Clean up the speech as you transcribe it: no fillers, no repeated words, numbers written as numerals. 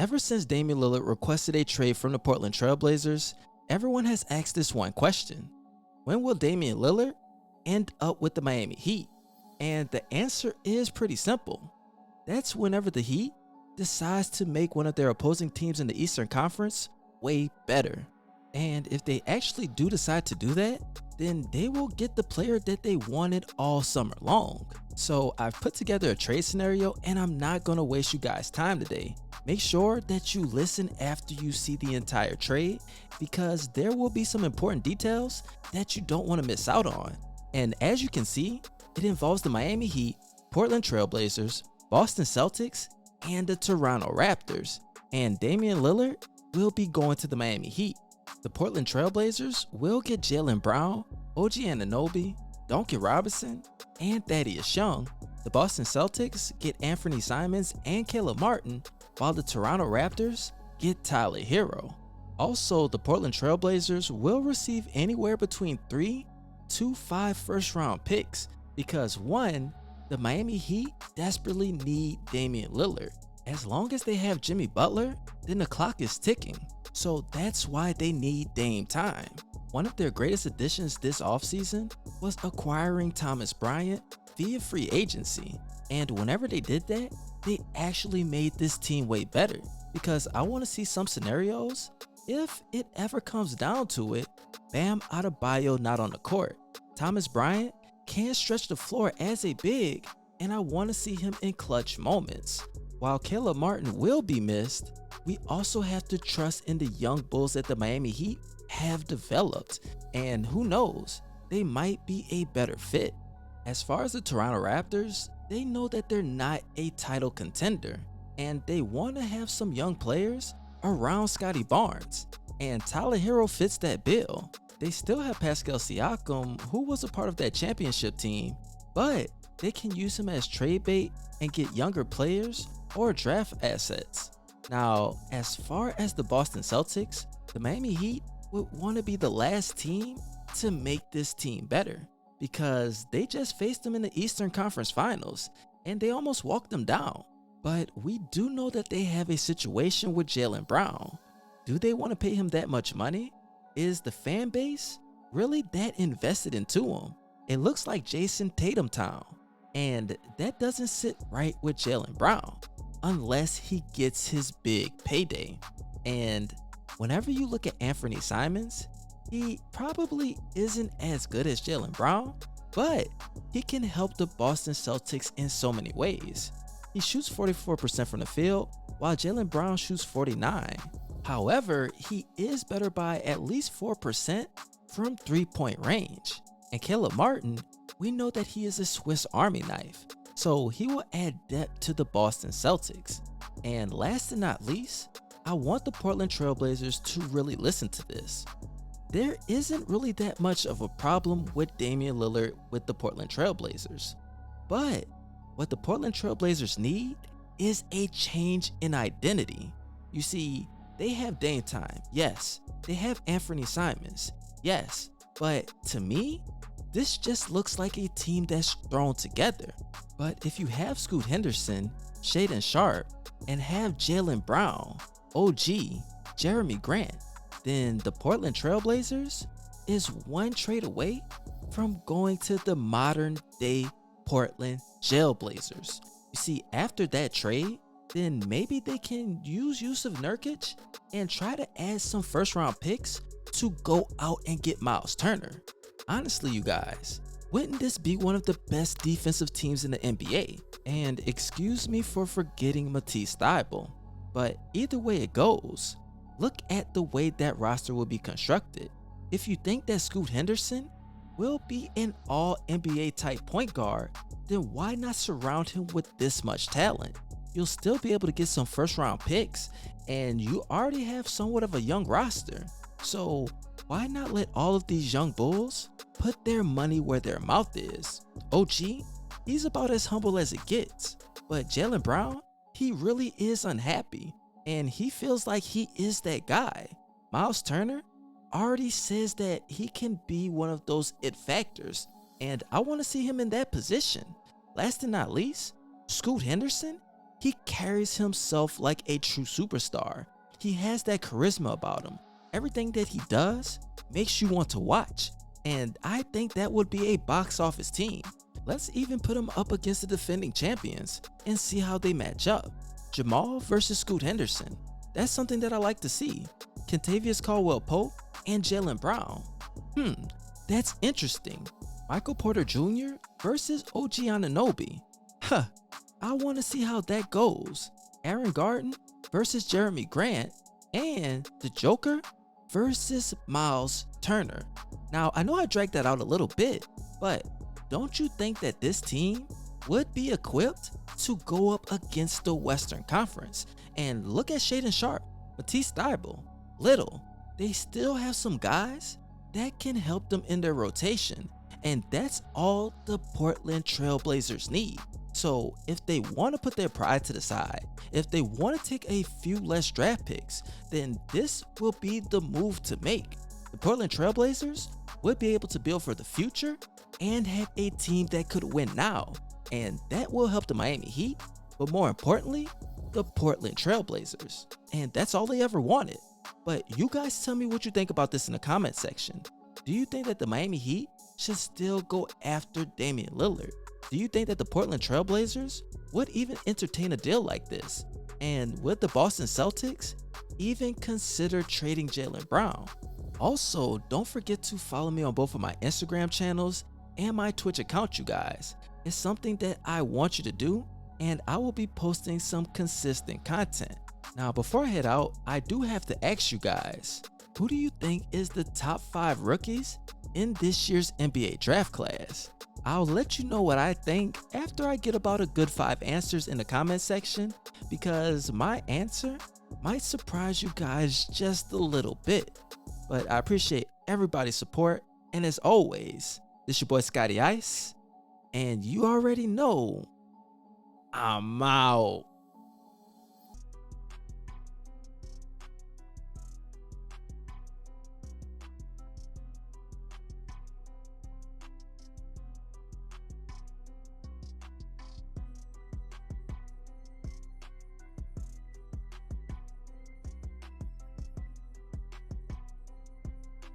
ever since Damian Lillard requested a trade from the Portland Trail Blazers, everyone has asked this one question: when will Damian Lillard end up with the Miami Heat? And the answer is pretty simple. That's whenever the Heat decides to make one of their opposing teams in the Eastern Conference way better. And if they actually do decide to do that, then they will get the player that they wanted all summer long. So I've put together a trade scenario, and I'm not going to waste you guys' time today. Make sure that you listen after you see the entire trade, because there will be some important details that you don't want to miss out on. And as you can see, it involves the Miami Heat, Portland Trail Blazers, Boston Celtics, and the Toronto Raptors. And Damian Lillard will be going to the Miami Heat. The Portland Trail Blazers will get Jaylen Brown, OG Anunoby, Duncan Robinson, and Thaddeus Young. The Boston Celtics get Anthony Simons and Caleb Martin, while the Toronto Raptors get Tyler Hero. Also, the Portland Trail Blazers will receive anywhere between 3 to 5 first-round picks because, one, the Miami Heat desperately need Damian Lillard. As long as they have Jimmy Butler, then the clock is ticking. So that's why they need Dame time. One of their greatest additions this offseason was acquiring Thomas Bryant via free agency. And whenever they did that, they actually made this team way better, because I want to see some scenarios, if it ever comes down to it, Bam Adebayo not on the court. Thomas Bryant can stretch the floor as a big, and I want to see him in clutch moments. While Caleb Martin will be missed, we also have to trust in the young bulls that the Miami Heat have developed, and who knows, they might be a better fit. As far as the Toronto Raptors, they know that they're not a title contender, and they want to have some young players around Scotty Barnes, and Tyler Hero fits that bill. They still have Pascal Siakam, who was a part of that championship team, but they can use him as trade bait and get younger players or draft assets. Now, as far as the Boston Celtics, the Miami Heat would want to be the last team to make this team better, because they just faced them in the Eastern Conference Finals and they almost walked them down. But we do know that they have a situation with Jaylen Brown. Do they want to pay him that much money? Is the fan base really that invested into him? It looks like Jason Tatum town, and that doesn't sit right with Jaylen Brown unless he gets his big payday. And whenever you look at Anthony Simons, he probably isn't as good as Jaylen Brown, but he can help the Boston Celtics in so many ways. He shoots 44% from the field, while Jaylen Brown shoots 49%. However, he is better by at least 4% from three-point range. And Caleb Martin, we know that he is a Swiss Army knife, so he will add depth to the Boston Celtics. And last and not least, I want the Portland Trail Blazers to really listen to this. There isn't really that much of a problem with Damian Lillard with the Portland Trail Blazers, but what the Portland Trail Blazers need is a change in identity. You see, they have Dame time, yes. They have Anthony Simons, yes. But to me, this just looks like a team that's thrown together. But if you have Scoot Henderson, Shaedon Sharpe, and have Jaylen Brown, OG, Jeremy Grant, then the Portland Trail Blazers is one trade away from going to the modern day Portland Jailblazers. You see, after that trade, then maybe they can use Jusuf Nurkic and try to add some first round picks to go out and get Miles Turner. Honestly, you guys, wouldn't this be one of the best defensive teams in the NBA? And excuse me for forgetting Matisse Thybulle, but either way it goes, look at the way that roster will be constructed. If you think that Scoot Henderson will be an all-NBA type point guard, then why not surround him with this much talent? You'll still be able to get some first round picks, and you already have somewhat of a young roster. So why not let all of these young bulls put their money where their mouth is? OG, he's about as humble as it gets, but Jaylen Brown, he really is unhappy, and he feels like he is that guy. Miles Turner already says that he can be one of those it factors, and I want to see him in that position. Last and not least, Scoot Henderson, He carries himself like a true superstar. He has that charisma about him. Everything that he does makes you want to watch. And I think that would be a box office team. Let's even put him up against the defending champions and see how they match up. Jamal versus Scoot Henderson. That's something that I like to see. Kentavious Caldwell-Pope and Jaylen Brown. That's interesting. Michael Porter Jr. versus OG Anunoby. I want to see how that goes. Aaron Gordon versus Jeremy Grant, and the Joker versus Miles Turner. Now, I know I dragged that out a little bit, but don't you think that this team would be equipped to go up against the Western Conference? And look at Shaedon Sharpe, Matisse Thybulle, Little. They still have some guys that can help them in their rotation, and that's all the Portland Trailblazers need. So if they want to put their pride to the side, if they want to take a few less draft picks, then this will be the move to make. The Portland Trailblazers would be able to build for the future and have a team that could win now, and that will help the Miami Heat, but more importantly, the Portland Trailblazers. And that's all they ever wanted. But you guys tell me what you think about this in the comment section. Do you think that the Miami Heat should still go after Damian Lillard? Do you think that the Portland Trailblazers would even entertain a deal like this? And would the Boston Celtics even consider trading Jaylen Brown? Also, don't forget to follow me on both of my Instagram channels and my Twitch account, you guys. It's something that I want you to do, and I will be posting some consistent content. Now, before I head out, I do have to ask you guys, who do you think is the top 5 rookies in this year's NBA draft class? I'll let you know what I think after I get about a good 5 answers in the comment section, because my answer might surprise you guys just a little bit. But I appreciate everybody's support, and as always, this your boy ScottyIce, and you already know I'm out.